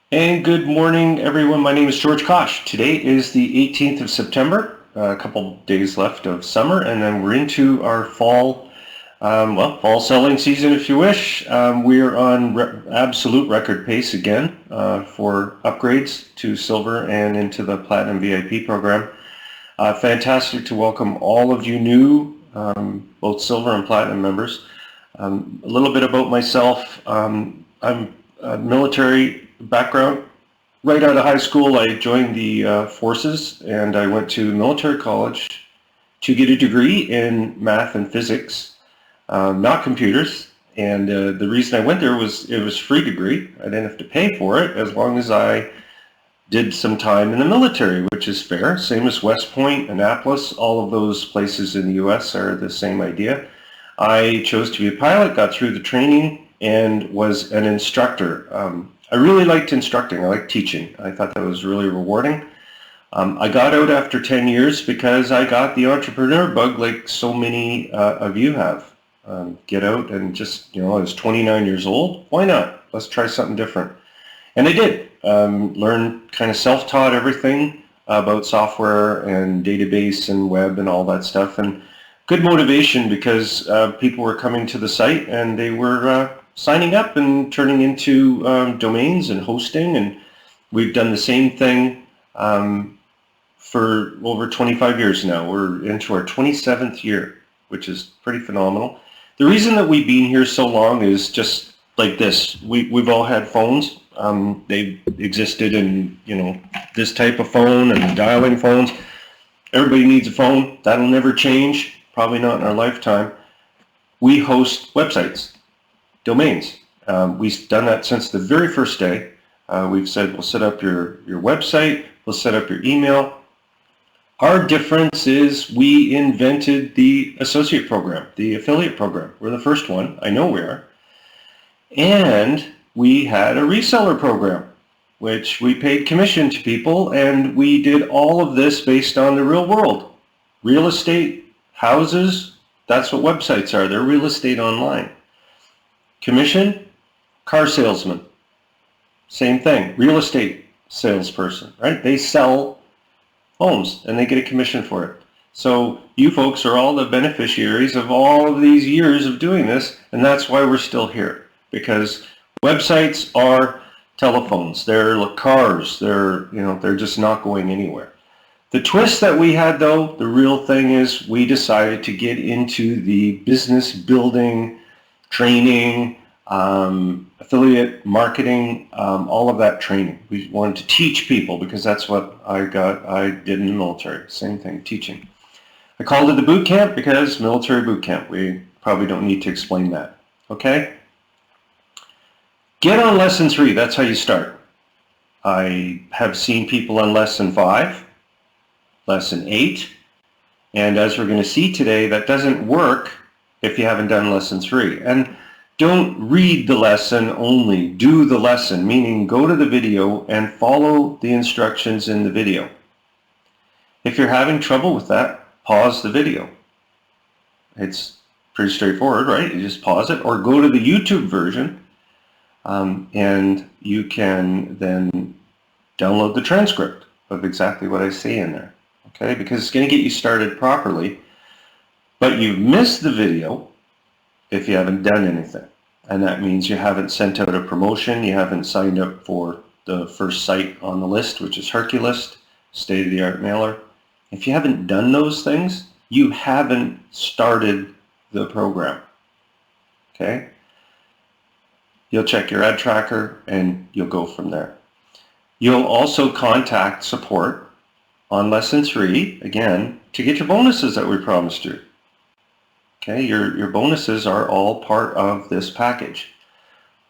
And good morning, everyone. My name is George Kosch. Today is the 18th of September, a couple days left of summer, and then we're into our fall, fall selling season, if you wish. We are on absolute record pace again for upgrades to Silver and into the Platinum VIP program. Fantastic to welcome all of you new, both Silver and Platinum members. A little bit about myself. I'm a military background. Right out of high school, I joined the forces, and I went to military college to get a degree in math and physics, not computers. And the reason I went there was it was a free degree. I didn't have to pay for it as long as I did some time in the military, which is fair. Same as West Point, Annapolis, all of those places in the U.S. are the same idea. I chose to be a pilot, got through the training, and was an instructor. I really liked instructing. I liked teaching. I thought that was really rewarding. I got out after 10 years because I got the entrepreneur bug like so many of you have. Get out and just, I was 29 years old. Why not? Let's try something different. And I did. Learned kind of self-taught everything about software and database and web and all that stuff. And good motivation because people were coming to the site and they were signing up and turning into domains and hosting, and we've done the same thing for over 25 years now. We're into our 27th year, which is pretty phenomenal. The reason that we've been here so long is just like this. We've all had phones. They've existed in, this type of phone and dialing phones. Everybody needs a phone. That'll never change, probably not in our lifetime. We host websites, domains. We've done that since the very first day. We've said we'll set up your website, we'll set up your email. Our difference is we invented the associate program, the affiliate program. We're the first one. I know we are. And we had a reseller program, which we paid commission to people, and we did all of this based on the real world. Real estate, houses, that's what websites are. They're real estate online. Commission, car salesman, same thing. Real estate salesperson, right? They sell homes and they get a commission for it. So you folks are all the beneficiaries of all of these years of doing this, and that's why we're still here, because websites are telephones, they're cars, they're just not going anywhere. The twist that we had, though, the real thing is we decided to get into the business building, training, affiliate marketing, all of that training. We wanted to teach people because that's what I did in the military. Same thing, teaching. I called it the boot camp because military boot camp. We probably don't need to explain that. Okay? Get on lesson 3. That's how you start. I have seen people on lesson 5, lesson 8, and as we're going to see today, that doesn't work if you haven't done lesson 3. And don't read the lesson only, do the lesson, meaning go to the video and follow the instructions in the video. If you're having trouble with that, pause the video. It's pretty straightforward, right? You just pause it or go to the YouTube version, and you can then download the transcript of exactly what I say in there, okay? Because it's going to get you started properly, but you've missed the video if you haven't done anything. And that means you haven't sent out a promotion, you haven't signed up for the first site on the list, which is Herculist, state-of-the-art mailer. If you haven't done those things, you haven't started the program, okay? You'll check your ad tracker and you'll go from there. You'll also contact support on lesson 3, again, to get your bonuses that we promised you. Okay, your bonuses are all part of this package.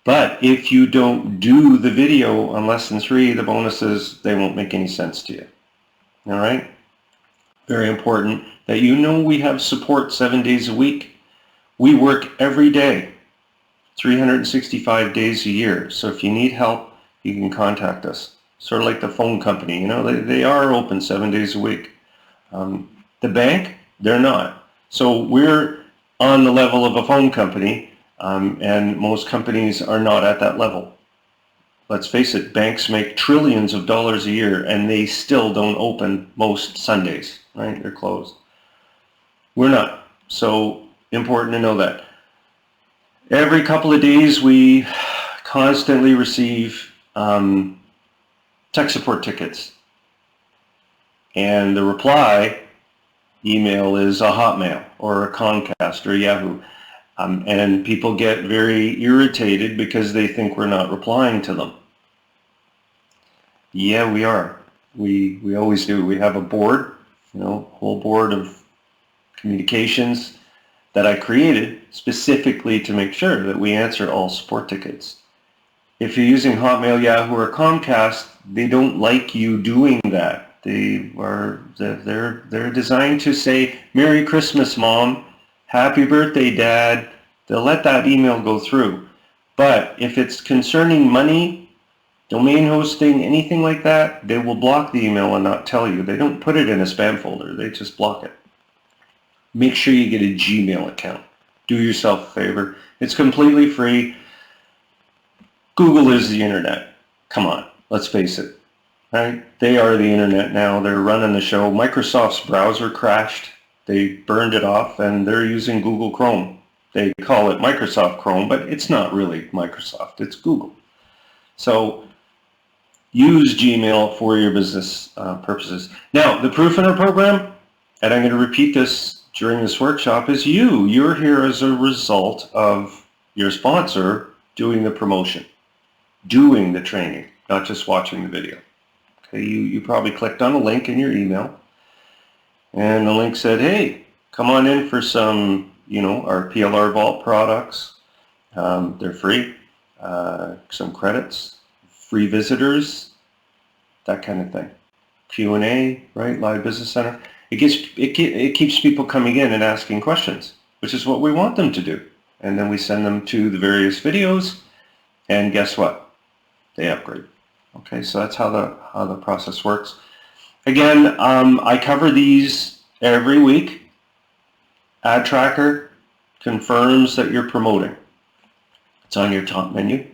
But if you don't do the video on lesson 3, the bonuses, they won't make any sense to you. All right? Very important that you know we have support 7 days a week. We work every day, 365 days a year. So if you need help, you can contact us. Sort of like the phone company, they are open 7 days a week. The bank, they're not. So we're on the level of a phone company, and most companies are not at that level. let's face it, banks make trillions of dollars a year and they still don't open most Sundays, right? They're closed. We're not. So important to know that. Every couple of days we constantly receive tech support tickets. And the reply email is a Hotmail or a Comcast or a Yahoo. And people get very irritated because they think we're not replying to them. Yeah, we are. We always do. We have a board, whole board of communications that I created specifically to make sure that we answer all support tickets. If you're using Hotmail, Yahoo, or Comcast, they don't like you doing that. They're designed to say, Merry Christmas, Mom, Happy Birthday, Dad. They'll let that email go through. But if it's concerning money, domain hosting, anything like that, they will block the email and not tell you. They don't put it in a spam folder. They just block it. Make sure you get a Gmail account. Do yourself a favor. It's completely free. Google is the internet. Come on, let's face it. Right? They are the internet now. They're running the show. Microsoft's browser crashed. They burned it off and they're using Google Chrome. They call it Microsoft Chrome, but it's not really Microsoft. It's Google. So use Gmail for your business purposes. Now, the proof in our program, and I'm going to repeat this during this workshop, is you're here as a result of your sponsor doing the promotion, doing the training, not just watching the video. Okay, you probably clicked on a link in your email and the link said, hey, come on in for some, our PLR Vault products. They're free, some credits, free visitors, that kind of thing. Q&A, right? Live Business Center. It keeps people coming in and asking questions, which is what we want them to do. And then we send them to the various videos, and guess what? They upgrade. Okay, so that's how the process works. Again, I cover these every week. Ad tracker confirms that you're promoting. It's on your top menu.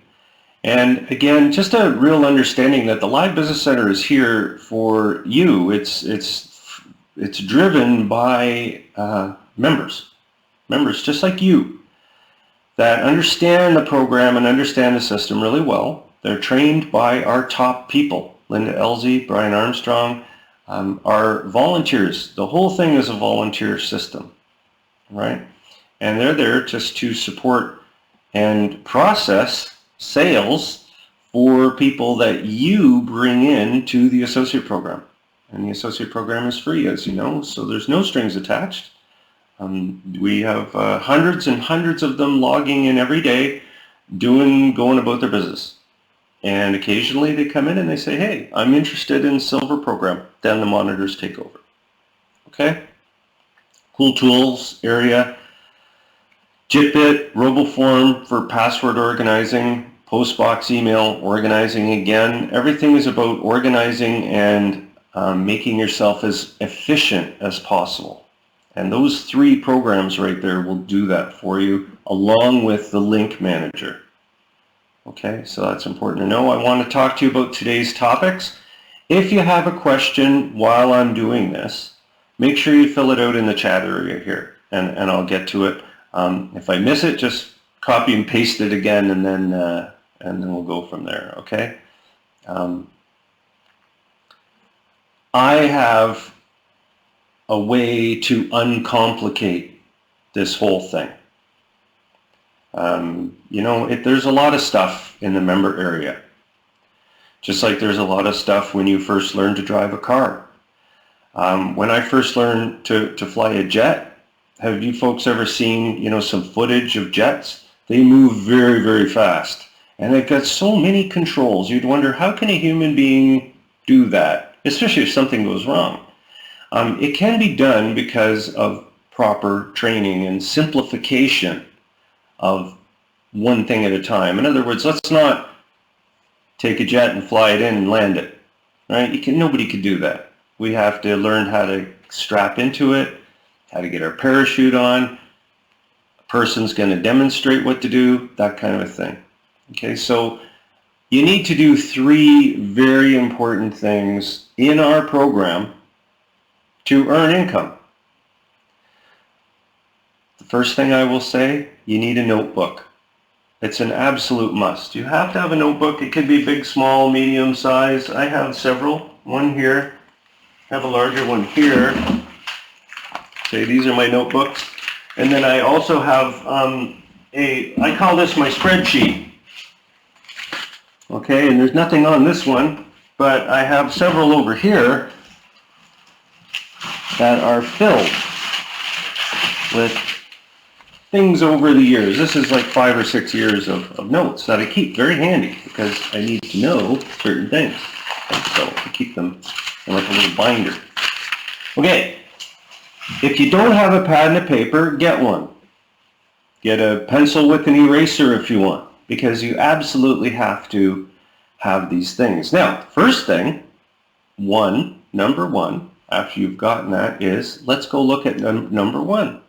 And again, just a real understanding that the Live Business Center is here for you. It's driven by members just like you, that understand the program and understand the system really well. They're trained by our top people, Linda Elzey, Brian Armstrong, our volunteers. The whole thing is a volunteer system, right? And they're there just to support and process sales for people that you bring in to the associate program. And the associate program is free, as you know, so there's no strings attached. We have hundreds and hundreds of them logging in every day, going about their business. And occasionally they come in and they say, hey, I'm interested in Silver program. Then the monitors take over. Okay? Cool tools area. Jitbit, RoboForm for password organizing, Postbox email organizing again. Everything is about organizing and making yourself as efficient as possible. And those three programs right there will do that for you, along with the link manager. Okay, so that's important to know. I want to talk to you about today's topics. If you have a question while I'm doing this, make sure you fill it out in the chat area here, and I'll get to it. If I miss it, just copy and paste it again, and then we'll go from there. Okay. I have a way to uncomplicate this whole thing. There's a lot of stuff in the member area. Just like there's a lot of stuff when you first learn to drive a car. When I first learned to fly a jet, have you folks ever seen, some footage of jets? They move very, very fast. And they've got so many controls. You'd wonder, how can a human being do that? Especially if something goes wrong. It can be done because of proper training and simplification of one thing at a time. In other words, let's not take a jet and fly it in and land it, right? Nobody could do that. We have to learn how to strap into it, how to get our parachute on. A person's going to demonstrate what to do, that kind of a thing. Okay, so You need to do 3 very important things in our program to earn income. The first thing I will say, you need a notebook. It's an absolute must. You have to have a notebook. It could be big, small, medium size. I have several. One here. I have a larger one here. Okay, these are my notebooks. And then I also have I call this my spreadsheet. Okay, and there's nothing on this one, but I have several over here that are filled with things over the years. This is like 5 or 6 years of notes that I keep very handy because I need to know certain things. And so I keep them in like a little binder. Okay, if you don't have a pad and a paper, get one. Get a pencil with an eraser if you want, because you absolutely have to have these things. Now, first thing, number one, after you've gotten that is, let's go look at number 1.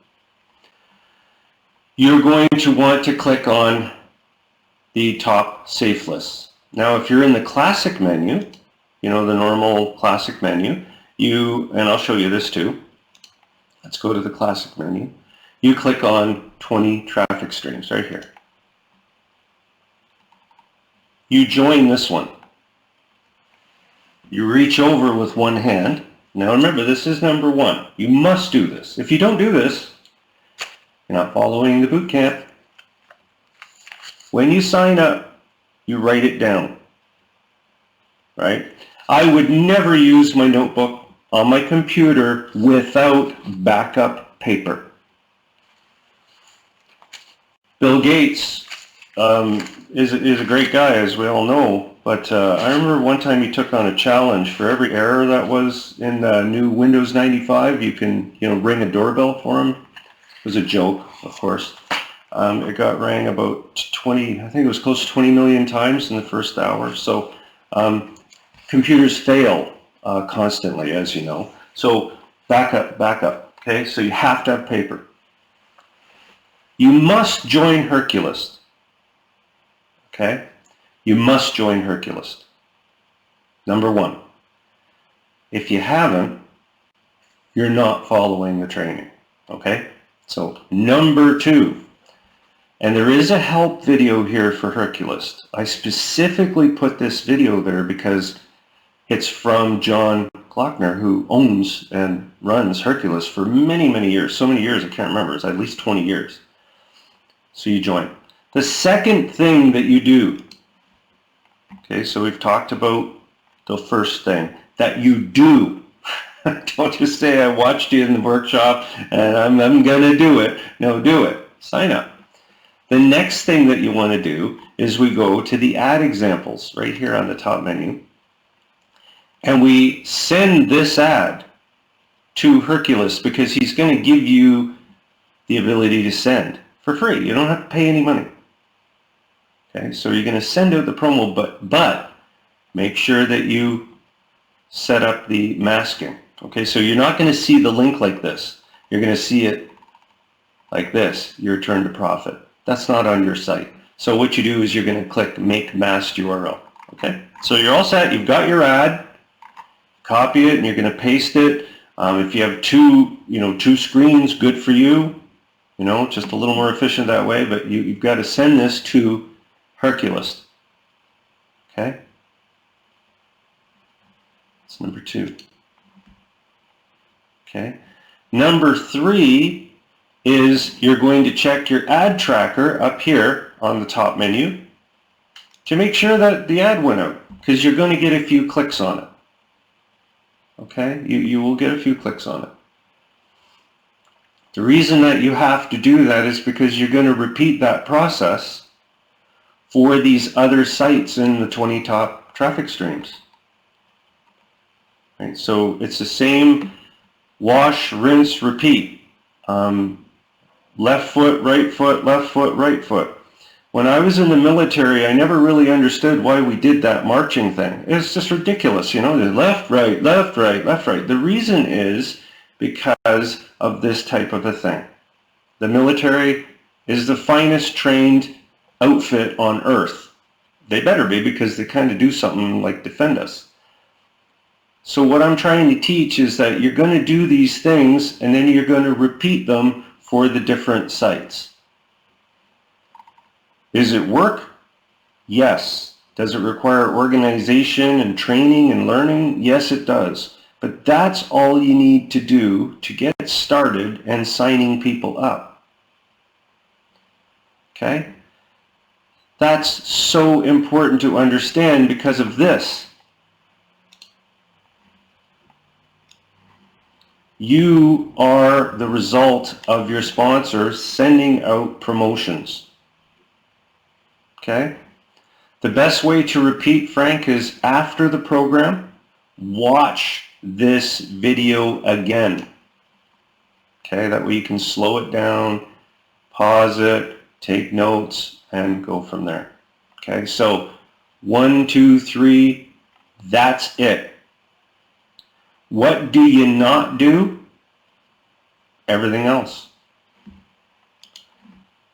You're going to want to click on the top safe lists. Now, if you're in the classic menu, the normal classic menu, and I'll show you this too. Let's go to the classic menu. You click on 20 traffic streams right here. You join this one. You reach over with one hand. Now remember, this is number 1. You must do this. If you don't do this, you're not following the boot camp. When you sign up, you write it down, right? I would never use my notebook on my computer without backup paper. Bill Gates is a great guy, as we all know, but I remember one time he took on a challenge. For every error that was in the new Windows 95, you can ring a doorbell for him. It was a joke, of course. It got rang about 20, I think it was close to 20 million times in the first hour. So computers fail constantly, as you know. So back up, okay? So you have to have paper. You must join Herculist, okay? You must join Herculist. Number 1. If you haven't, you're not following the training, okay? So number 2, and there is a help video here for Herculist. I specifically put this video there because it's from John Glockner, who owns and runs Herculist for many, many years. So many years, I can't remember. It's at least 20 years. So you join. The second thing that you do, okay, so we've talked about the first thing that you do. Don't just say, I watched you in the workshop and I'm going to do it. No, do it. Sign up. The next thing that you want to do is we go to the ad examples right here on the top menu. And we send this ad to Herculist because he's going to give you the ability to send for free. You don't have to pay any money. Okay, so you're going to send out the promo, but make sure that you set up the masking. Okay, so you're not going to see the link like this. You're going to see it like this, your turn to profit. That's not on your site. So what you do is you're going to click Make Masked URL. Okay, so you're all set. You've got your ad. Copy it, and you're going to paste it. If you have two screens, good for you. Just a little more efficient that way. But you've got to send this to Herculist. Okay, that's number 2. Okay, number 3 is you're going to check your ad tracker up here on the top menu to make sure that the ad went out, because you're going to get a few clicks on it. Okay, you will get a few clicks on it. The reason that you have to do that is because you're going to repeat that process for these other sites in the 20 top traffic streams. Right, so it's the same wash, rinse, repeat. Left foot, right foot, left foot, right foot. When I was in the military, I never really understood why we did that marching thing. It's just ridiculous, the left, right, left, right, left, right. The reason is because of this type of a thing. The military is the finest trained outfit on earth. they better be, because they kind of do something like defend us. So what I'm trying to teach is that you're going to do these things and then you're going to repeat them for the different sites. Is it work? Yes. Does it require organization and training and learning? Yes, it does. But that's all you need to do to get started and signing people up. Okay? That's so important to understand because of this. You are the result of your sponsor sending out promotions. Okay? The best way to repeat, Frank, is after the program, watch this video again. Okay, that way you can slow it down, pause it, take notes, and go from there. Okay, so 1, 2, 3, that's it. What do you not do? Everything else.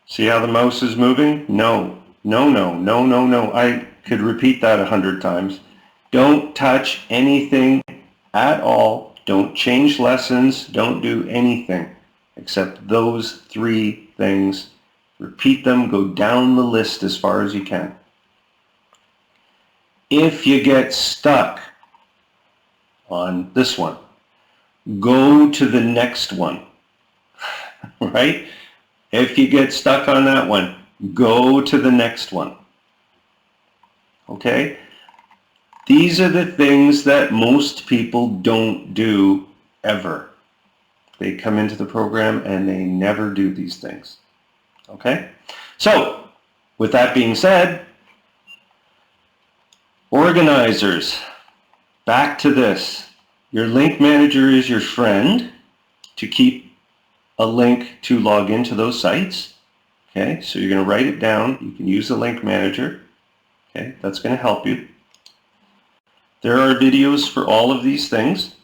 See how the mouse is moving? No. No, no, no, no, no. I could repeat that 100 times. Don't touch anything at all. Don't change lessons. Don't do anything except those 3 things. Repeat them. Go down the list as far as you can. If you get stuck on this one, go to the next one, right? If you get stuck on that one, go to the next one. Okay? These are the things that most people don't do ever. They come into the program and they never do these things. Okay? So, with that being said, organizers, back to this. Your link manager is your friend to keep a link to log into those sites. Okay, so you're going to write it down. You can use the link manager. Okay, that's going to help you. There are videos for all of these things.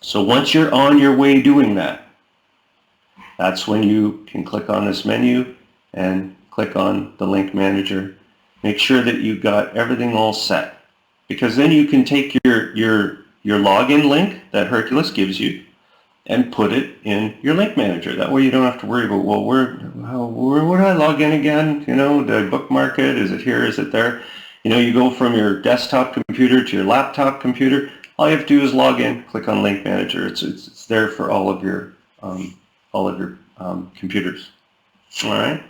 So once you're on your way doing that, that's when you can click on this menu and click on the link manager. Make sure that you've got everything all set, because then you can take your login link that Hercules gives you and put it in your link manager. That way you don't have to worry about, well, where do I log in again? You know, do I bookmark it? Is it here? Is it there? You know, you go from your desktop computer to your laptop computer. All you have to do is log in, click on link manager. It's there for all of your computers. All right.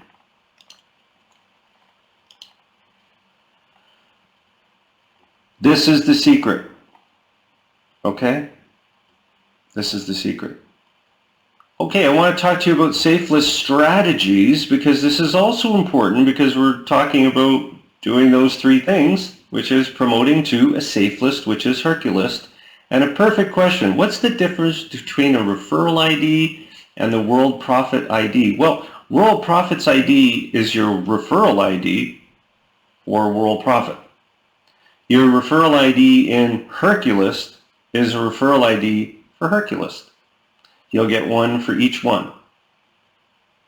This is the secret. Okay. This is the secret. Okay, I want to talk to you about safe list strategies, because this is also important, because we're talking about doing those 3 things, which is promoting to a safe list, which is Hercules. And a perfect question, what's the difference between a referral ID and the Worldprofit ID? Well, Worldprofit's ID is your referral ID or Worldprofit. Your referral ID in Hercules is a referral ID for Hercules. You'll get one for each one.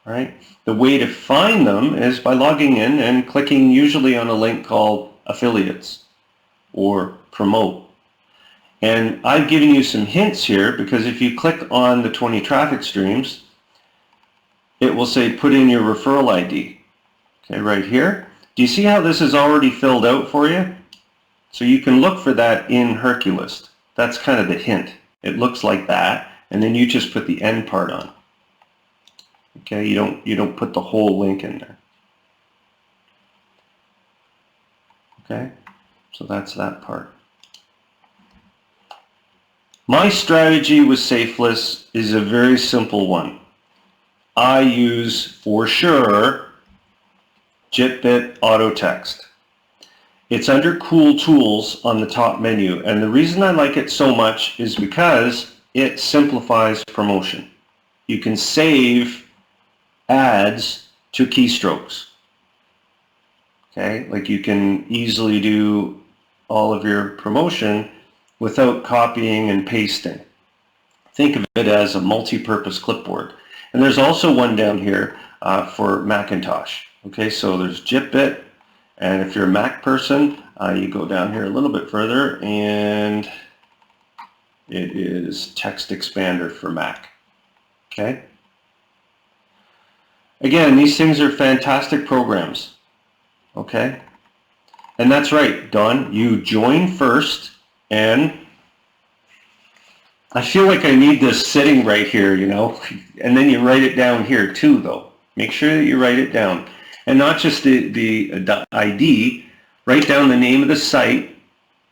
All right? The way to find them is by logging in and clicking usually on a link called Affiliates or Promote. And I've given you some hints here, because if you click on the 20 traffic streams, it will say put in your referral ID. Okay, right here. Do you see how this is already filled out for you? So you can look for that in Hercules. That's kind of the hint. It looks like that, and then you just put the end part on. Okay, you don't put the whole link in there. Okay, so that's that part. My strategy with Safeless is a very simple one. I use, for sure, JitBit Auto Text. It's under Cool Tools on the top menu, and the reason I like it so much is because it simplifies promotion. You can save ads to keystrokes. Okay, like you can easily do all of your promotion without copying and pasting. Think of it as a multi-purpose clipboard. And there's also one down here for Macintosh. Okay, so there's JitBit And if you're a Mac person, you go down here a little bit further, and it is Text Expander for Mac. Okay? Again, these things are fantastic programs. Okay? And that's right, Don, you join first, and I feel like I need this sitting right here, you know, and then you write it down here too, though. Make sure that you write it down. And not just the ID, write down the name of the site,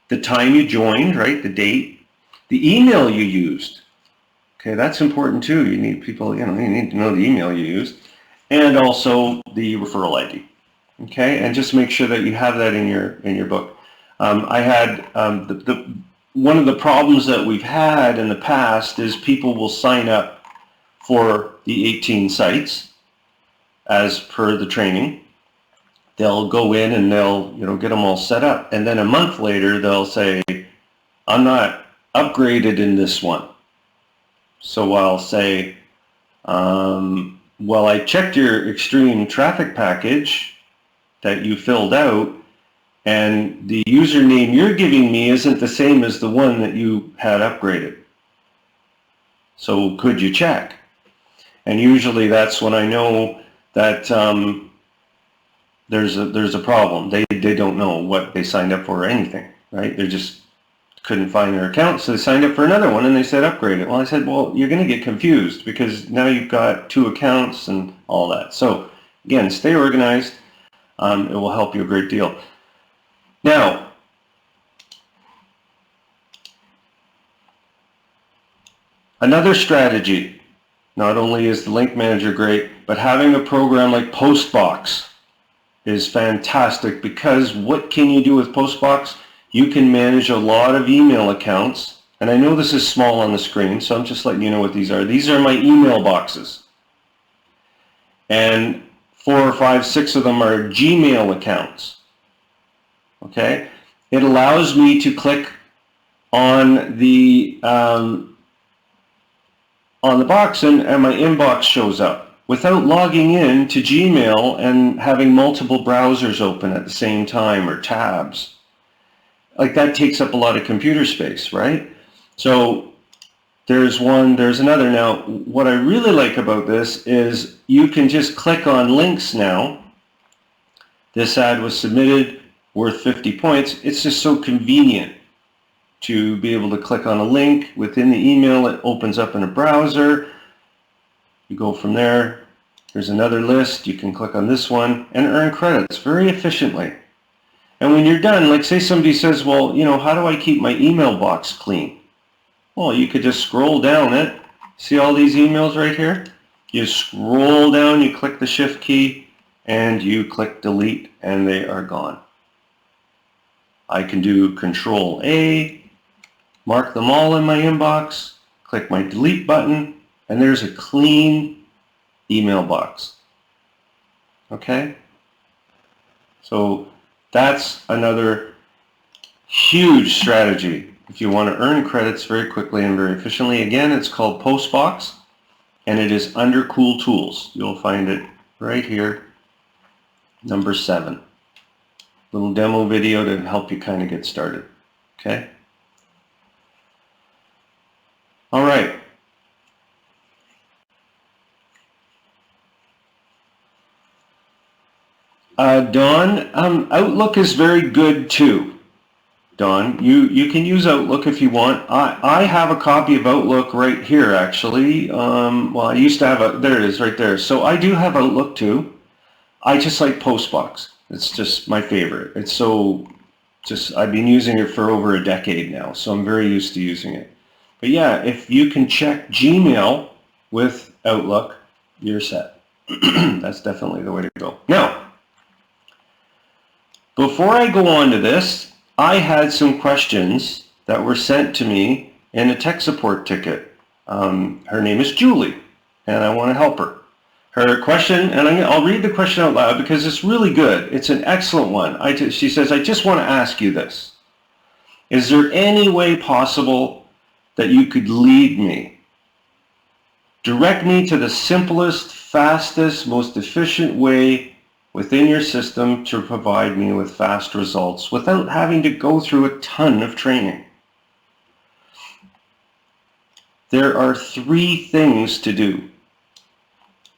the time you joined, right, the date, the email you used. Okay, that's important too. You need people, you need to know the email you used, and also the referral ID. Okay, and just make sure that you have that in your book. I had one of the problems that we've had in the past is people will sign up for the 18 sites as per the training. They'll go in and they'll get them all set up, and then a month later they'll say, I'm not upgraded in this one. So I'll say, well, I checked your extreme traffic package that you filled out, and the username you're giving me isn't the same as the one that you had upgraded. So could you check? And usually that's when I know that there's a problem. They don't know what they signed up for or anything, right? They just couldn't find their account, so they signed up for another one and they said upgrade it. Well, I said, well, you're going to get confused because now you've got 2 accounts and all that. So again, stay organized. It will help you a great deal. Now, another strategy, not only is the link manager great, but having a program like Postbox is fantastic, because what can you do with Postbox? You can manage a lot of email accounts, and I know this is small on the screen, so I'm just letting you know what these are. These are my email boxes, and 4 or 5, 6 of them are Gmail accounts. Okay, it allows me to click on the box, and my inbox shows up without logging in to Gmail and having multiple browsers open at the same time or tabs. Like, that takes up a lot of computer space, right? So there's one, there's another. Now, what I really like about this is you can just click on links now. This ad was submitted, worth 50 points. It's just so convenient to be able to click on a link within the email. It opens up in a browser. You go from there. There's another list. You can click on this one and earn credits very efficiently. And when you're done, like say somebody says, well, how do I keep my email box clean? Well, you could just scroll down it. See all these emails right here? You scroll down, you click the shift key, and you click delete, and they are gone. I can do Control A, mark them all in my inbox, click my delete button, and there's a clean email box. Okay? So that's another huge strategy if you want to earn credits very quickly and very efficiently. Again, it's called Postbox, and it is under Cool Tools. You'll find it right here, number 7. Little demo video to help you kind of get started. Okay? All right. Don, Outlook is very good too. Don, you can use Outlook if you want. I have a copy of Outlook right here, actually. Well, I used to have there it is right there. So I do have Outlook too. I just like Postbox. It's just my favorite. It's so I've been using it for over a decade now, so I'm very used to using it. But yeah, if you can check Gmail with Outlook, you're set. That's definitely the way to go. Now, before I go on to this, I had some questions that were sent to me in a tech support ticket. Her name is Julie, and I want to help her. Her question, and I'll read the question out loud because it's really good. It's an excellent one. She says, I just want to ask you this. Is there any way possible that you could lead me? Direct me to the simplest, fastest, most efficient way within your system to provide me with fast results without having to go through a ton of training. There are 3 things to do.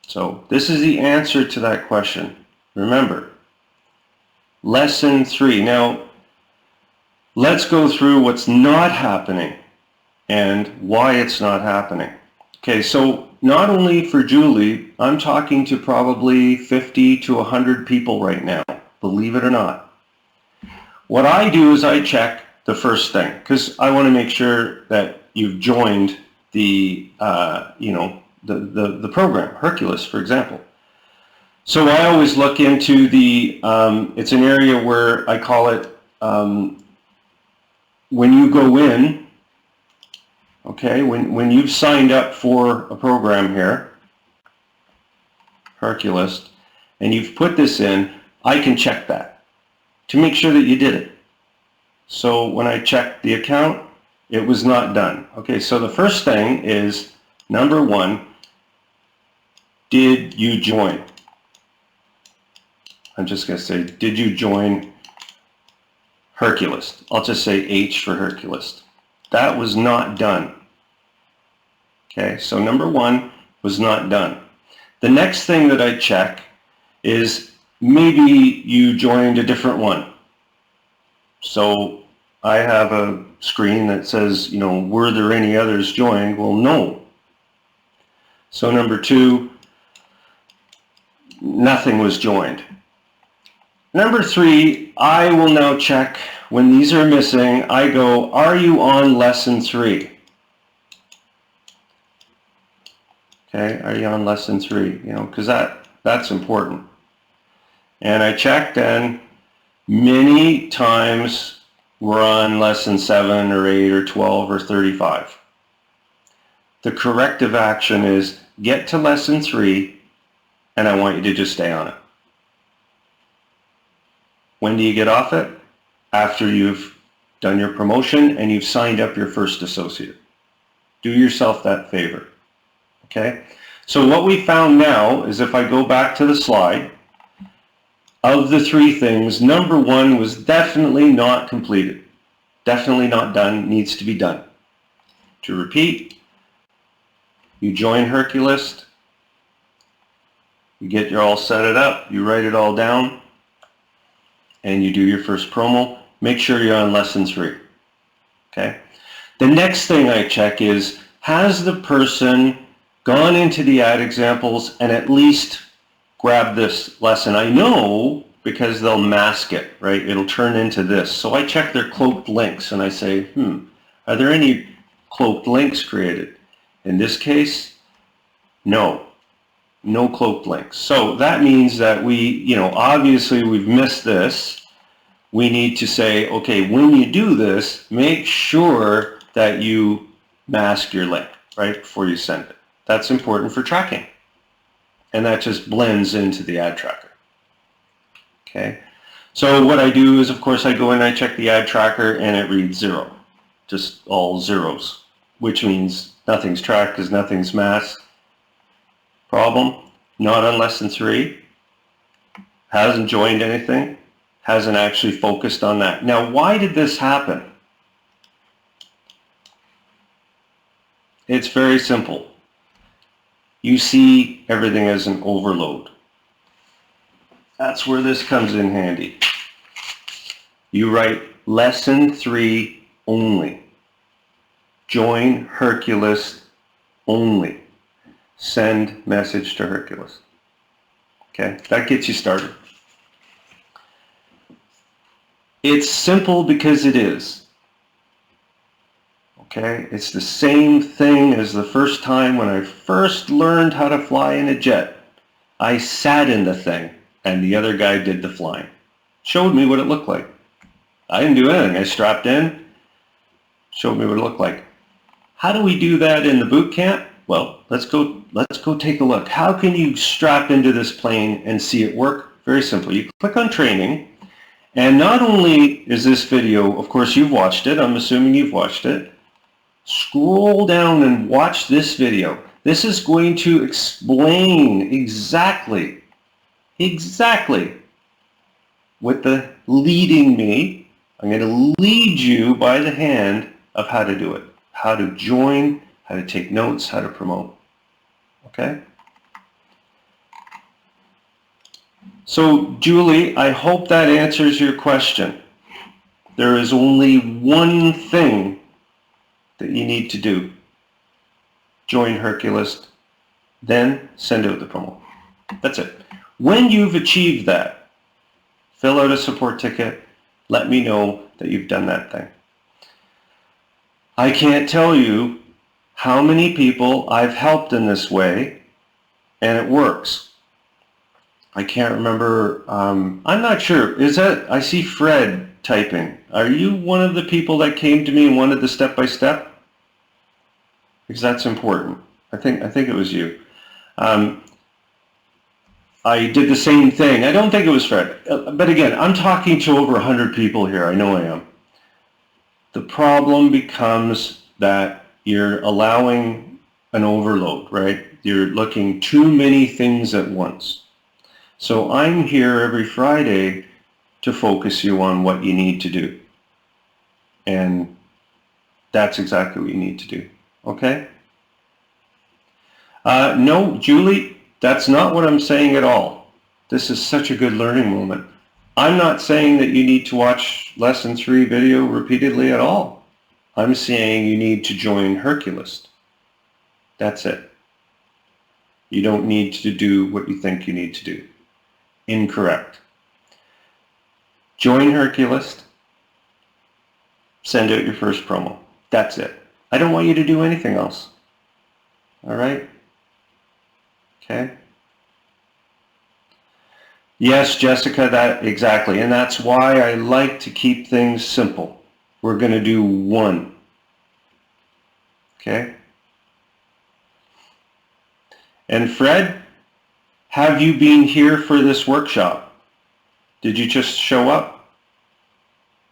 So this is the answer to that question. Remember, lesson 3. Now, let's go through what's not happening and why it's not happening. Okay, so not only for Julie, I'm talking to probably 50 to 100 people right now, believe it or not. What I do is I check the first thing, because I want to make sure that you've joined the, the program, Hercules, for example. So I always look into the, it's an area where I call it, when you go in, okay, when you've signed up for a program here, Hercules, and you've put this in, I can check that to make sure that you did it. So when I checked the account, it was not done. Okay, so the first thing is, number 1, did you join? I'm just going to say, did you join Hercules? I'll just say H for Hercules. That was not done. Okay, so number 1 was not done. The next thing that I check is maybe you joined a different one. So I have a screen that says, were there any others joined? Well, no. So number 2, nothing was joined. Number 3, I will now check when these are missing. I go, are you on lesson 3? Okay, are you on lesson 3? Because that's important. And I checked, and many times we're on lesson 7 or 8 or 12 or 35. The corrective action is get to lesson 3, and I want you to just stay on it. When do you get off it? After you've done your promotion and you've signed up your first associate. Do yourself that favor. Okay? So what we found now is, if I go back to the slide, of the 3 things, number 1 was definitely not completed. Definitely not done, needs to be done. To repeat, you join Hercules, you get your all set it up, you write it all down, and you do your first promo. Make sure you're on lesson 3. Okay? The next thing I check is, has the person gone into the ad examples and at least grab this lesson? I know because they'll mask it, right? It'll turn into this. So I check their cloaked links and I say, are there any cloaked links created? In this case, no cloaked links. So that means that we, obviously we've missed this. We need to say, okay, when you do this, make sure that you mask your link, right, before you send it. That's important for tracking. And that just blends into the ad tracker. Okay. So what I do is, of course, I go in and I check the ad tracker and it reads 0. Just all zeros, which means nothing's tracked because nothing's masked. Problem, not on lesson 3. Hasn't joined anything. Hasn't actually focused on that. Now, why did this happen? It's very simple. You see everything as an overload. That's where this comes in handy. You write lesson 3 only. Join Hercules only. Send message to Hercules. Okay, that gets you started. It's simple because it is. Okay, it's the same thing as the first time when I first learned how to fly in a jet. I sat in the thing and the other guy did the flying. Showed me what it looked like. I didn't do anything. I strapped in, showed me what it looked like. How do we do that in the boot camp? Well, let's go take a look. How can you strap into this plane and see it work? Very simple. You click on training, and not only is this video, of course you've watched it, I'm assuming you've watched it. Scroll down and watch this video. This is going to explain exactly exactly with the leading me. I'm going to lead you by the hand of how to do it, how to join, how to take notes, how to promote. Okay? So, Julie, I hope that answers your question. There is only one thing that you need to do. Join Herculist, then send out the promo. That's it. When you've achieved that, fill out a support ticket, let me know that you've done that thing. I can't tell you how many people I've helped in this way, and it works. I can't remember, I'm not sure, is that, I see Fred typing. Are you one of the people that came to me and wanted the step-by-step? Because that's important. I think it was you. I did the same thing. I don't think it was Fred. But again, I'm talking to over 100 people here. I know I am. The problem becomes that you're allowing an overload, right? You're looking too many things at once. So I'm here every Friday to focus you on what you need to do. And that's exactly what you need to do. Okay? No, Julie, that's not what I'm saying at all. This is such a good learning moment. I'm not saying that you need to watch lesson 3 video repeatedly at all. I'm saying you need to join Herculist. That's it. You don't need to do what you think you need to do. Incorrect. Join Herculist. Send out your first promo. That's it. I don't want you to do anything else. All right? Okay? Yes, Jessica, that exactly. And that's why I like to keep things simple. We're going to do one. Okay? And Fred, have you been here for this workshop? Did you just show up?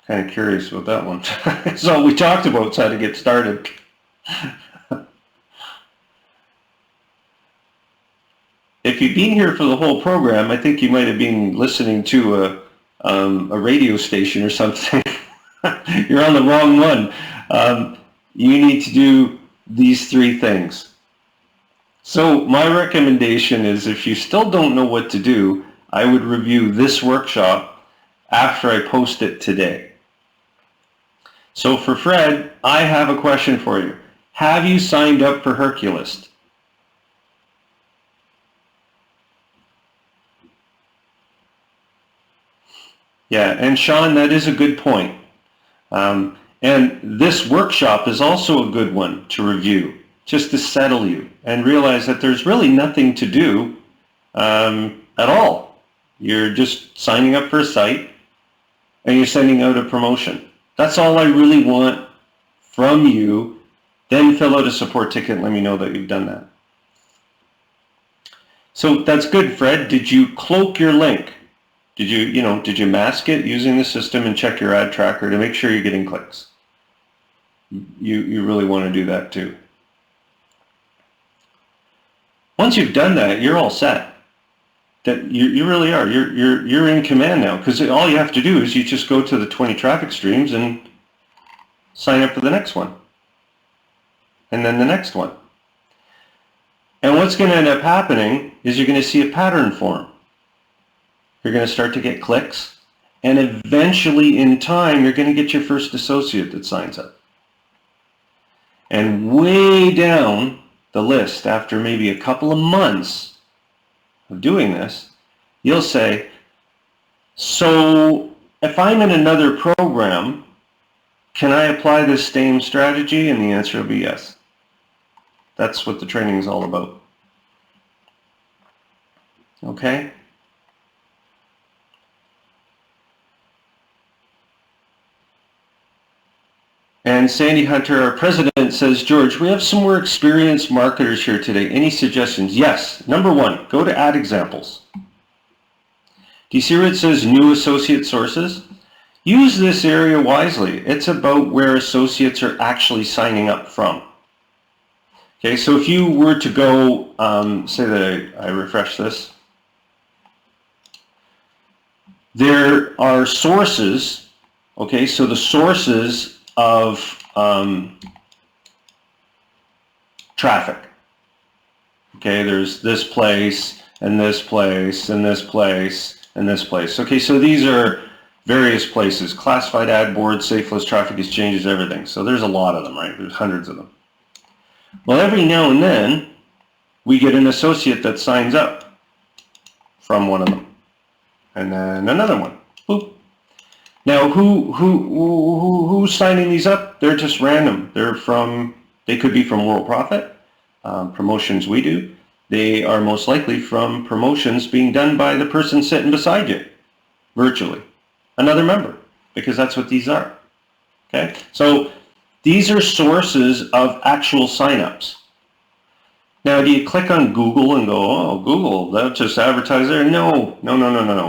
Kind of curious about that one. So we talked about how to get started. If you've been here for the whole program, I think you might have been listening to a radio station or something. You're on the wrong one. You need to do these 3 things. So my recommendation is, if you still don't know what to do, I would review this workshop after I post it today. So for Fred, I have a question for you. Have you signed up for Herculist? Yeah, and Sean, that is a good point. And this workshop is also a good one to review, just to settle you and realize that there's really nothing to do at all. You're just signing up for a site and you're sending out a promotion. That's all I really want from you. Then fill out a support ticket and let me know that you've done that. So that's good, Fred. Did you cloak your link? Did you mask it using the system and check your ad tracker to make sure you're getting clicks? You really want to do that too. Once you've done that, you're all set. That you really are. You're in command now, because all you have to do is you just go to the 20 traffic streams and sign up for the next one, and then the next one. And what's going to end up happening is you're going to see a pattern form. You're going to start to get clicks, and eventually in time you're going to get your first associate that signs up. And way down the list, after maybe a couple of months of doing this, you'll say, so if I'm in another program, can I apply this same strategy? And the answer will be yes. That's what the training is all about. Okay? And Sandy Hunter, our president, says, George, we have some more experienced marketers here today. Any suggestions? Yes. Number 1, go to ad examples. Do you see where it says new associate sources? Use this area wisely. It's about where associates are actually signing up from. Okay, so if you were to go, say that I refresh this. There are sources, okay, so the sources of traffic. Okay, there's this place, and this place, and this place, and this place. Okay, so these are various places, classified ad boards, safe list, traffic exchanges, everything. So there's a lot of them, right? There's hundreds of them. Well, every now and then, we get an associate that signs up from one of them. And then another one. Boop. Now, who's signing these up? They're just random. They could be from Worldprofit, promotions we do. They are most likely from promotions being done by the person sitting beside you, virtually. Another member, because that's what these are. Okay? So these are sources of actual signups. Now, do you click on Google and go, oh, Google, they'll just advertise there? No.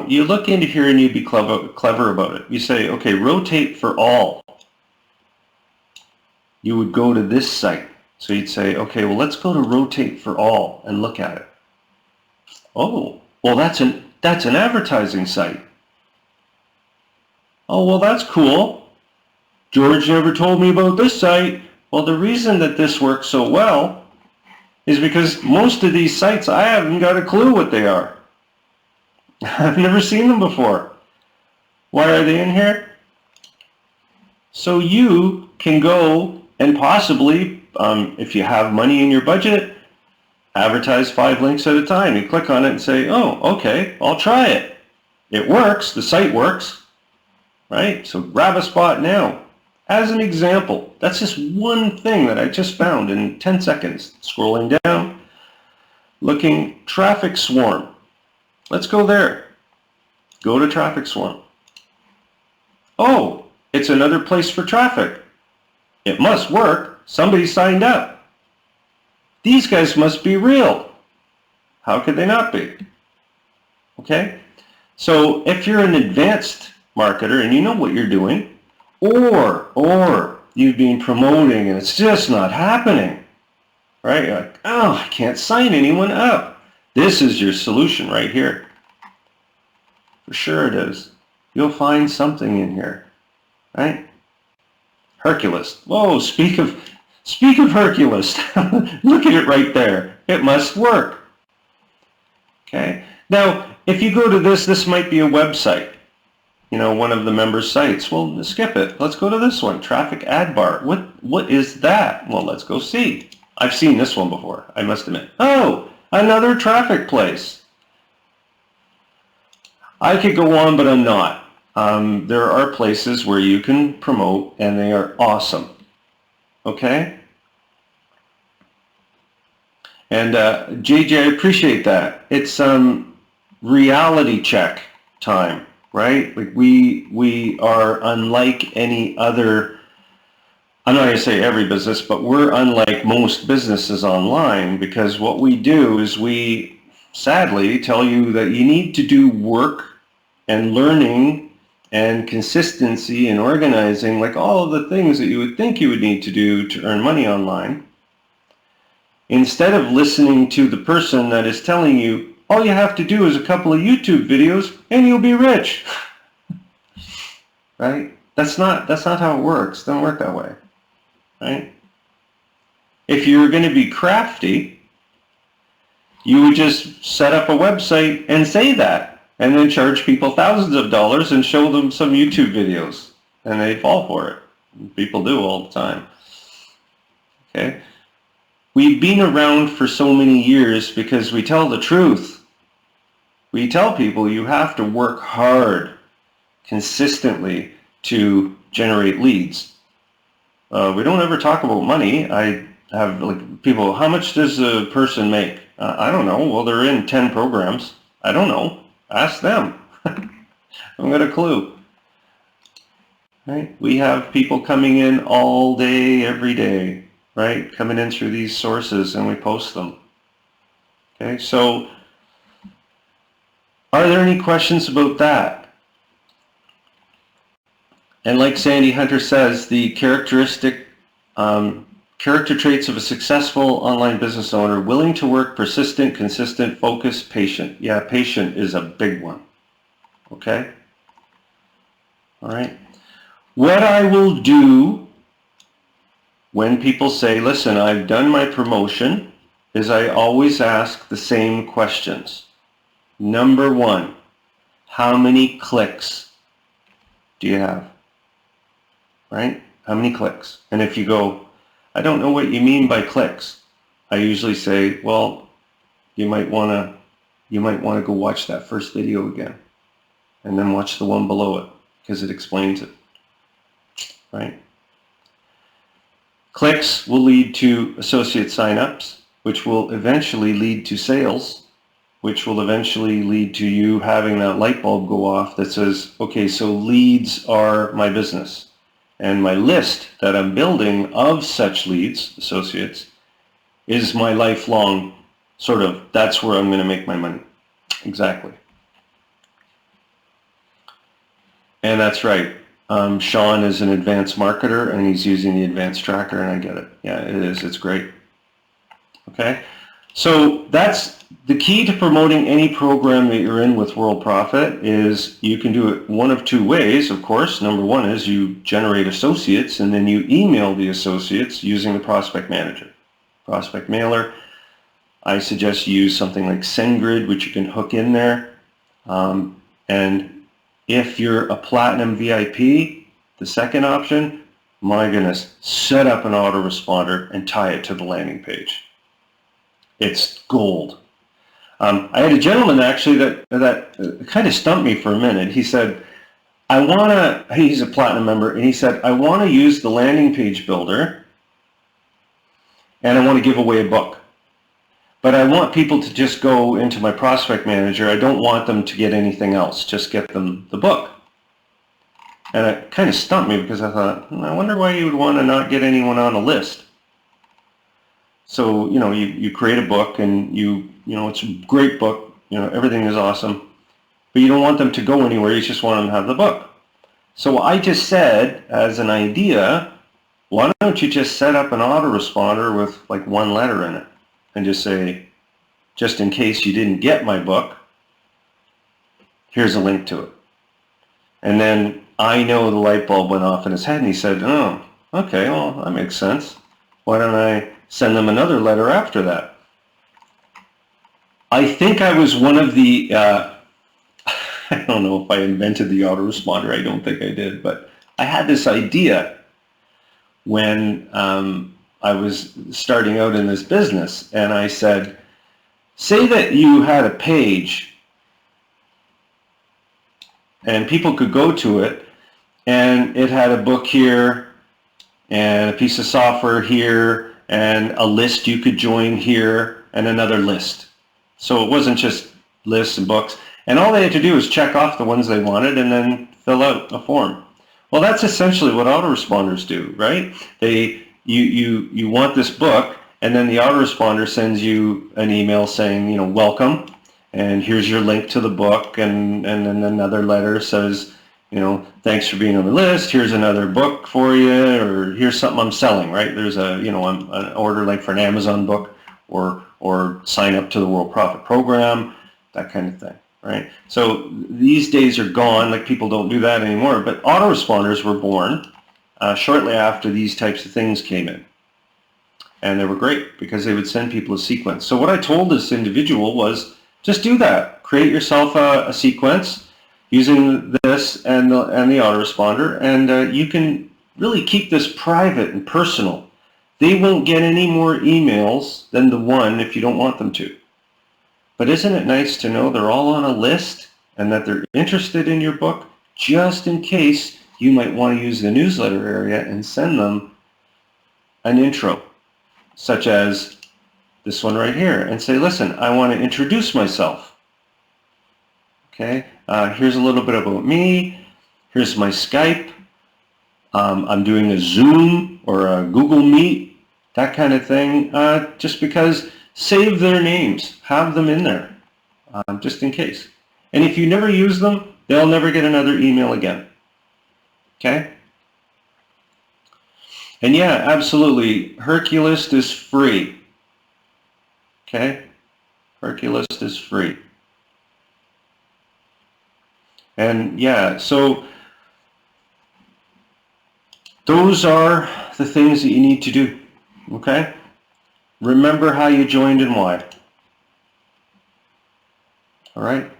You look into here and you be clever about it. You say, okay, rotate for all. You would go to this site. So you'd say, okay, well, let's go to rotate for all and look at it. Oh, well, that's an advertising site. Oh, well, that's cool. George never told me about this site. Well, the reason that this works so well is because most of these sites, I haven't got a clue what they are. I've never seen them before. Why are they in here? So you can go and possibly, if you have money in your budget, advertise 5 links at a time. You click on it and say, oh, okay, I'll try it. It works, the site works, right? So grab a spot now. As an example, that's just one thing that I just found in 10 seconds. Scrolling down, looking, traffic swarm. Let's go there. Go to traffic swarm. Oh, it's another place for traffic. It must work. Somebody signed up. These guys must be real. How could they not be? Okay? So if you're an advanced marketer and you know what you're doing, or you've been promoting and it's just not happening, right? You're like, oh, I can't sign anyone up. This is your solution right here. For sure it is. You'll find something in here, right? Hercules. Whoa, speak of Hercules. Look at it right there. It must work. Okay. Now, if you go to this might be a website. You know, one of the members' sites. Well, skip it. Let's go to this one, traffic ad bar. What is that? Well, let's go see. I've seen this one before, I must admit. Oh, another traffic place. I could go on, but I'm not. There are places where you can promote, and they are awesome. Okay? And JJ, I appreciate that. It's reality check time. Right? Like we are unlike any other, I'm not going to say every business, but we're unlike most businesses online, because what we do is we sadly tell you that you need to do work and learning and consistency and organizing, like all of the things that you would think you would need to do to earn money online, instead of listening to the person that is telling you, all you have to do is a couple of YouTube videos and you'll be rich. Right? That's not how it works. It doesn't work that way. Right? If you're going to be crafty, you would just set up a website and say that, and then charge people thousands of dollars and show them some YouTube videos, and they fall for it. People do all the time. Okay? We've been around for so many years because we tell the truth. We tell people you have to work hard, consistently, to generate leads. We don't ever talk about money. I have people, how much does a person make? I don't know. Well, they're in 10 programs. I don't know. Ask them. I haven't got a clue. Right? We have people coming in all day, every day. Right? Coming in through these sources, and we post them. Okay, so are there any questions about that? And like Sandy Hunter says, the character traits of a successful online business owner: willing to work, persistent, consistent, focused, patient. Yeah, patient is a big one. Okay? All right. What I will do when people say, listen, I've done my promotion, is I always ask the same questions. Number one, how many clicks do you have? Right? How many clicks? And if you go, I don't know what you mean by clicks, I usually say, well, you might want to go watch that first video again and then watch the one below it because it explains it. Right? Clicks will lead to associate signups, which will eventually lead to sales, which will eventually lead to you having that light bulb go off that says, okay, so leads are my business. And my list that I'm building of such leads, associates, is my lifelong sort of, that's where I'm going to make my money. Exactly. And that's right. Sean is an advanced marketer and he's using the advanced tracker, and I get it. Yeah, it is. It's great. Okay. So that's the key to promoting any program that you're in with Worldprofit. Is you can do it one of two ways, of course. Number one is you generate associates and then you email the associates using the prospect manager. Prospect mailer, I suggest you use something like SendGrid, which you can hook in there. And if you're a Platinum VIP, the second option, my goodness, set up an autoresponder and tie it to the landing page. It's gold. I had a gentleman actually that kind of stumped me for a minute. He said, he's a Platinum member, and he said, I want to use the landing page builder and I want to give away a book. But I want people to just go into my prospect manager. I don't want them to get anything else. Just get them the book. And it kind of stumped me because I thought, I wonder why you would want to not get anyone on a list. So, you create a book and it's a great book. Everything is awesome. But you don't want them to go anywhere. You just want them to have the book. So I just said, as an idea, why don't you just set up an autoresponder with like one letter in it? And just say, just in case you didn't get my book, here's a link to it. And then I know the light bulb went off in his head and he said, oh, okay, well, that makes sense. Why don't I send them another letter after that? I think I was one of the, I don't know if I invented the autoresponder, I don't think I did, but I had this idea when I was starting out in this business, and I said, say that you had a page and people could go to it and it had a book here and a piece of software here and a list you could join here and another list. So it wasn't just lists and books, and all they had to do was check off the ones they wanted and then fill out a form. Well, that's essentially what autoresponders do, right? You want this book, and then the autoresponder sends you an email saying, welcome, and here's your link to the book, and then another letter says, thanks for being on the list, here's another book for you, or here's something I'm selling, right? There's an order link for an Amazon book, or sign up to the Worldprofit program, that kind of thing, right? So these days are gone, like people don't do that anymore, but autoresponders were born shortly after these types of things came in. And they were great because they would send people a sequence. So what I told this individual was, just do that. Create yourself a sequence using this and the autoresponder, and you can really keep this private and personal. They won't get any more emails than the one if you don't want them to. But isn't it nice to know they're all on a list and that they're interested in your book, just in case you might want to use the newsletter area and send them an intro, such as this one right here, and say, listen, I want to introduce myself. Okay, here's a little bit about me. Here's my Skype. I'm doing a Zoom or a Google Meet, that kind of thing, just because. Save their names, have them in there, just in case. And if you never use them, they'll never get another email again. Okay? And yeah, absolutely, Herculist is free. Okay? Herculist is free. And yeah, so Those are the things that you need to do, okay? Remember how you joined and why. All right?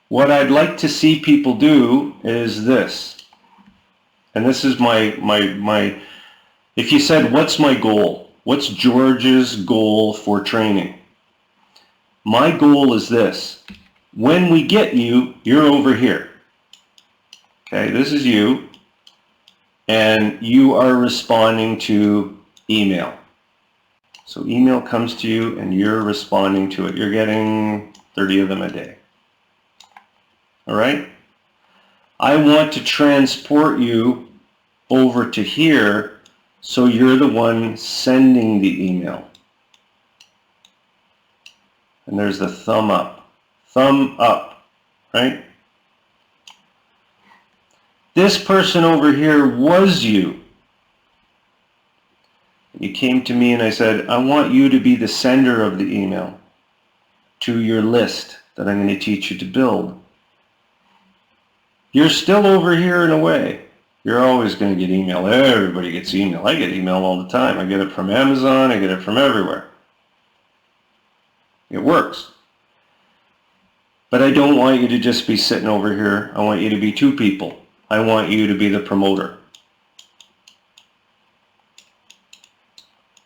What I'd like to see people do is this. And this is my if you said, what's my goal? What's George's goal for training? My goal is this. When we get you, you're over here. Okay, this is you. And you are responding to email. So email comes to you and you're responding to it. You're getting 30 of them a day. All right? I want to transport you over to here so you're the one sending the email. And there's the thumb up. Thumb up, right? This person over here was you. You came to me and I said, I want you to be the sender of the email to your list that I'm going to teach you to build. You're still over here in a way. You're always going to get email. Everybody gets email. I get email all the time. I get it from Amazon. I get it from everywhere. It works. But I don't want you to just be sitting over here. I want you to be two people. I want you to be the promoter.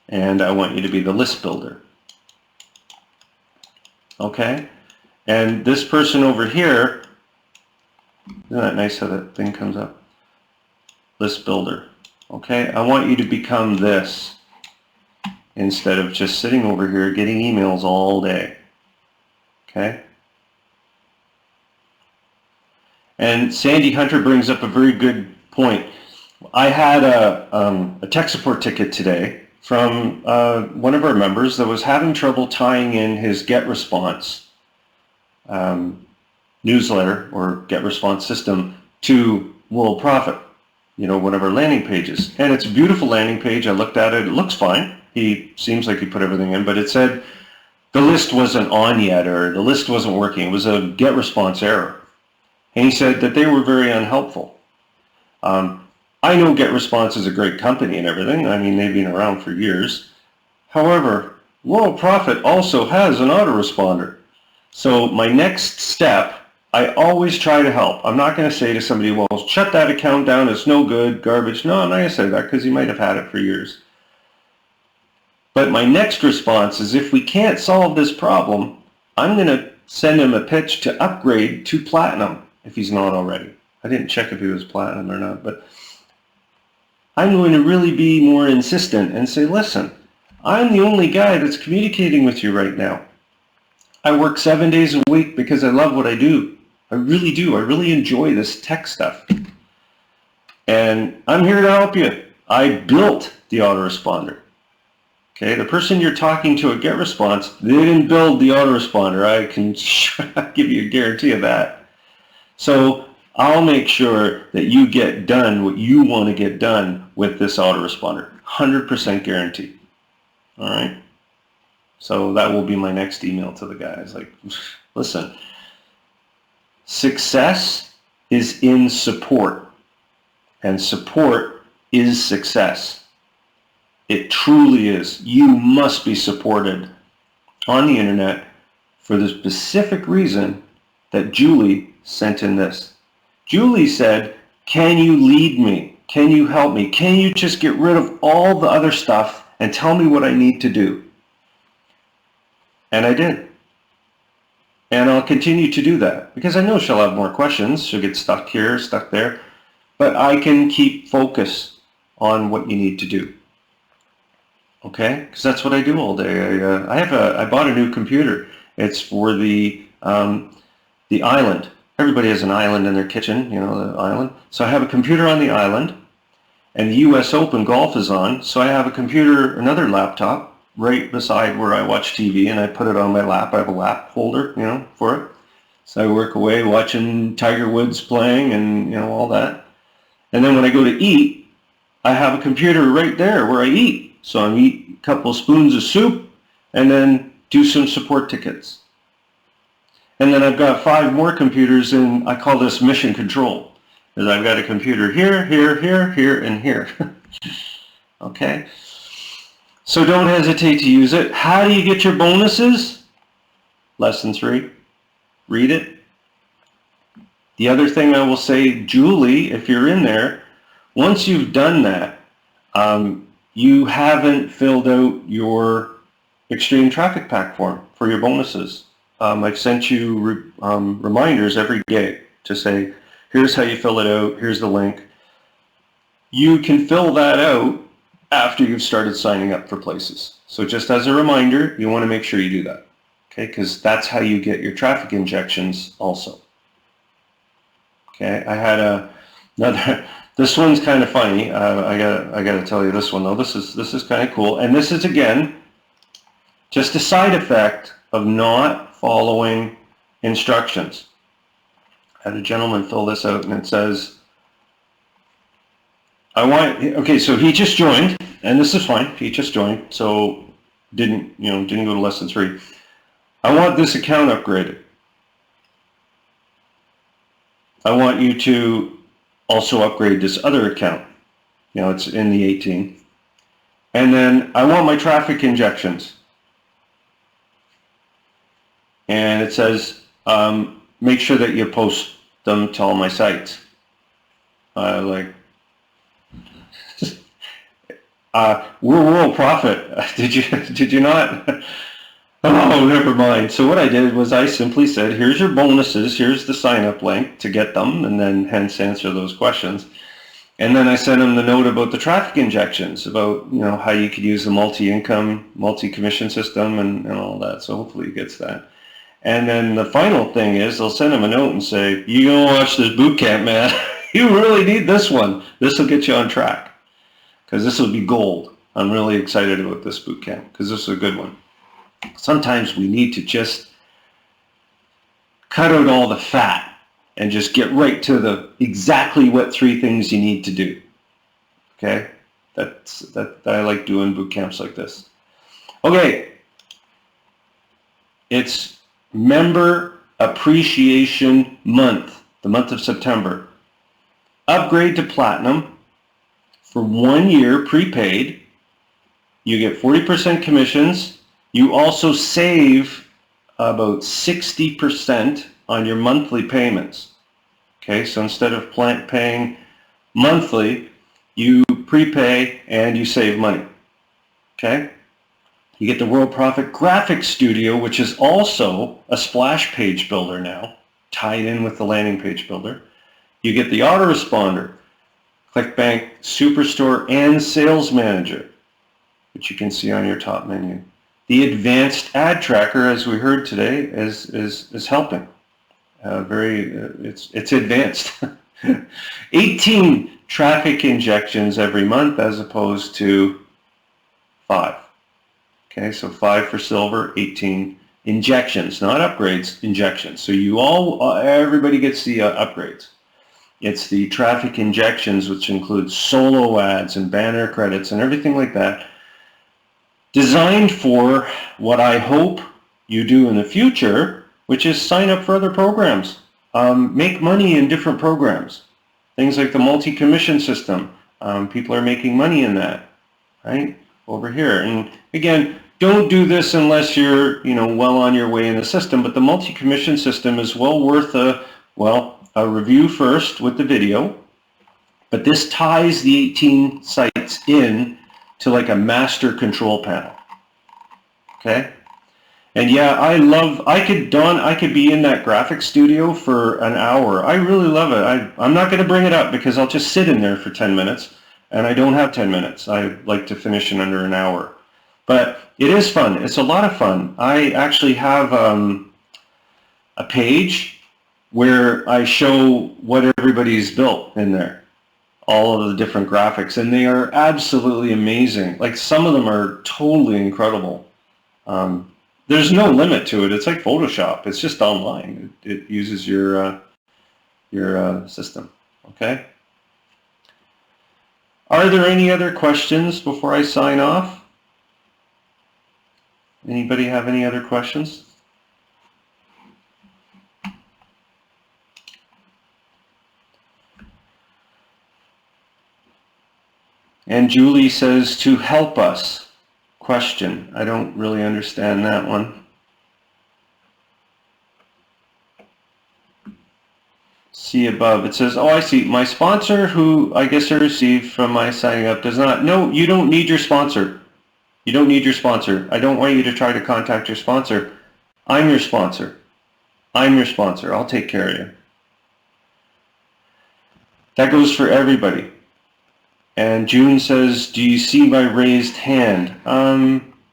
And I want you to be the list builder. Okay? And this person over here, isn't that nice how that thing comes up? List builder. Okay? I want you to become this instead of just sitting over here getting emails all day. Okay? And Sandy Hunter brings up a very good point. I had a tech support ticket today from one of our members that was having trouble tying in his GetResponse newsletter or GetResponse system to Worldprofit, you know, one of our landing pages. And it's a beautiful landing page. I looked at it. It looks fine. He seems like he put everything in, but it said the list wasn't on yet or the list wasn't working. It was a GetResponse error. And he said that they were very unhelpful. I know GetResponse is a great company and everything. I mean, they've been around for years. However, Worldprofit also has an autoresponder. So my next step, I always try to help. I'm not going to say to somebody, well, shut that account down. It's no good, garbage. No, I'm not going to say that because he might have had it for years. But my next response is if we can't solve this problem, I'm going to send him a pitch to upgrade to Platinum if he's not already. I didn't check if he was Platinum or not, but I'm going to really be more insistent and say, listen, I'm the only guy that's communicating with you right now. I work 7 days a week because I love what I do. I really do. I really enjoy this tech stuff. And I'm here to help you. I built the autoresponder. Okay, the person you're talking to at GetResponse, they didn't build the autoresponder. I can give you a guarantee of that. So I'll make sure that you get done what you want to get done with this autoresponder. 100% guarantee. All right? So that will be my next email to the guys. Like, listen, success is in support, and support is success. It truly is. You must be supported on the internet for the specific reason that Julie sent in this. Julie said, can you lead me? Can you help me? Can you just get rid of all the other stuff and tell me what I need to do? And I did. And I'll continue to do that because I know she'll have more questions. She'll get stuck here, stuck there. But I can keep focus on what you need to do. Okay? Because that's what I do all day. I bought a new computer. It's for the island. Everybody has an island in their kitchen, you know, the island. So I have a computer on the island, and the US Open golf is on. So I have a computer, another laptop, right beside where I watch TV, and I put it on my lap. I have a lap holder, you know, for it. So I work away watching Tiger Woods playing and, you know, all that. And then when I go to eat, I have a computer right there where I eat. So I eat a couple spoons of soup and then do some support tickets. And then I've got 5 more computers in, I call this mission control. is I've got a computer here, here, here, here, and here. Okay? So don't hesitate to use it. How do you get your bonuses? Lesson 3. Read it. The other thing I will say, Julie, if you're in there, once you've done that, you haven't filled out your Extreme Traffic Pack form for your bonuses. I've sent you reminders every day to say, here's how you fill it out, here's the link. You can fill that out after you've started signing up for places. So just as a reminder, you want to make sure you do that, okay? Because that's how you get your traffic injections also. Okay, I had another. This one's kind of funny. I gotta tell you this one though. This is kind of cool, and this is again just a side effect of not following instructions. I had a gentleman fill this out, and it says, okay, so he just joined, and this is fine. He just joined, so didn't go to lesson 3. I want this account upgraded. I want you to also upgrade this other account. It's in the 18. And then I want my traffic injections. And it says, make sure that you post them to all my sites. We're Worldprofit. Did you not? Oh, never mind. So what I did was I simply said, here's your bonuses, here's the sign-up link to get them, and then hence answer those questions. And then I sent him the note about the traffic injections, about how you could use the multi-income, multi-commission system and all that. So hopefully he gets that. And then the final thing is I'll send him a note and say, you gonna watch this boot camp, man. You really need this one. This will get you on track, because this will be gold. I'm really excited about this boot camp because this is a good one. Sometimes we need to just cut out all the fat and just get right to the exactly what 3 things you need to do. Okay? I like doing boot camps like this. Okay. It's Member Appreciation Month, the month of September. Upgrade to Platinum for 1 year prepaid. You get 40% commissions. You also save about 60% on your monthly payments. Okay, so instead of paying monthly, you prepay and you save money. Okay, you get the Worldprofit Graphics Studio, which is also a splash page builder now, tied in with the landing page builder. You get the autoresponder, ClickBank Superstore, and Sales Manager, which you can see on your top menu. The advanced ad tracker, as we heard today, is helping. It's advanced. 18 traffic injections every month as opposed to 5. Okay, so 5 for silver, 18 injections, not upgrades, injections. So everybody gets the upgrades. It's the traffic injections, which includes solo ads and banner credits and everything like that, designed for what I hope you do in the future, which is sign up for other programs. Make money in different programs. Things like the multi-commission system. People are making money in that, right? Over here. And again, don't do this unless you're, well on your way in the system, but the multi-commission system is well worth a review first with the video. But this ties the 18 sites in to like a master control panel. Okay? And yeah, I could be in that graphics studio for an hour. I really love it. I'm not going to bring it up because I'll just sit in there for 10 minutes, and I don't have 10 minutes. I like to finish in under an hour. But it is fun. It's a lot of fun. I actually have a page where I show what everybody's built in there. All of the different graphics, and they are absolutely amazing. Like, some of them are totally incredible. There's no limit to it. It's like Photoshop. It's just online. It uses your system. Okay. Are there any other questions before I sign off? Anybody have any other questions? And Julie says to help us. Question. I don't really understand that one. See above. It says, oh, I see. My sponsor, who I guess I received from my signing up, does not. No, you don't need your sponsor. You don't need your sponsor. I don't want you to try to contact your sponsor. I'm your sponsor. I'm your sponsor. I'll take care of you. That goes for everybody. And June says, do you see my raised hand?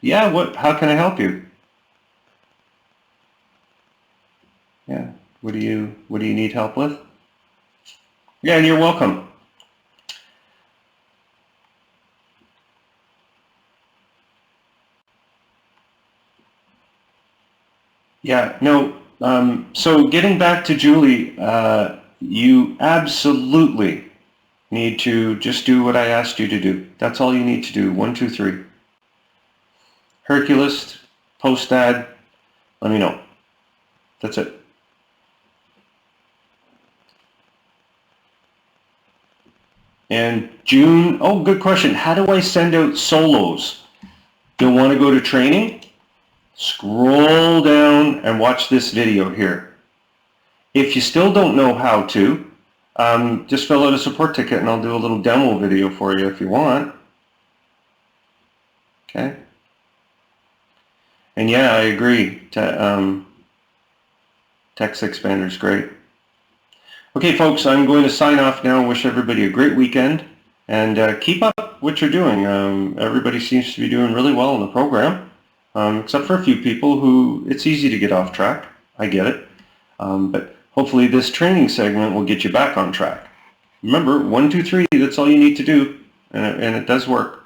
Yeah, how can I help you? Yeah, what do you need help with? Yeah, and you're welcome. Yeah, no, so getting back to Julie, you absolutely need to just do what I asked you to do. That's all you need to do. 1, 2, 3. Hercules, post ad, let me know. That's it. And June, oh, good question. How do I send out solos? You'll want to go to training, scroll down and watch this video here. If you still don't know how to, just fill out a support ticket and I'll do a little demo video for you if you want. Okay. And yeah, I agree. Text expander is great. Okay, folks, I'm going to sign off now. Wish everybody a great weekend and keep up what you're doing. Everybody seems to be doing really well in the program, except for a few people who it's easy to get off track. I get it. But hopefully this training segment will get you back on track. Remember, 1, 2, 3, that's all you need to do, and it does work.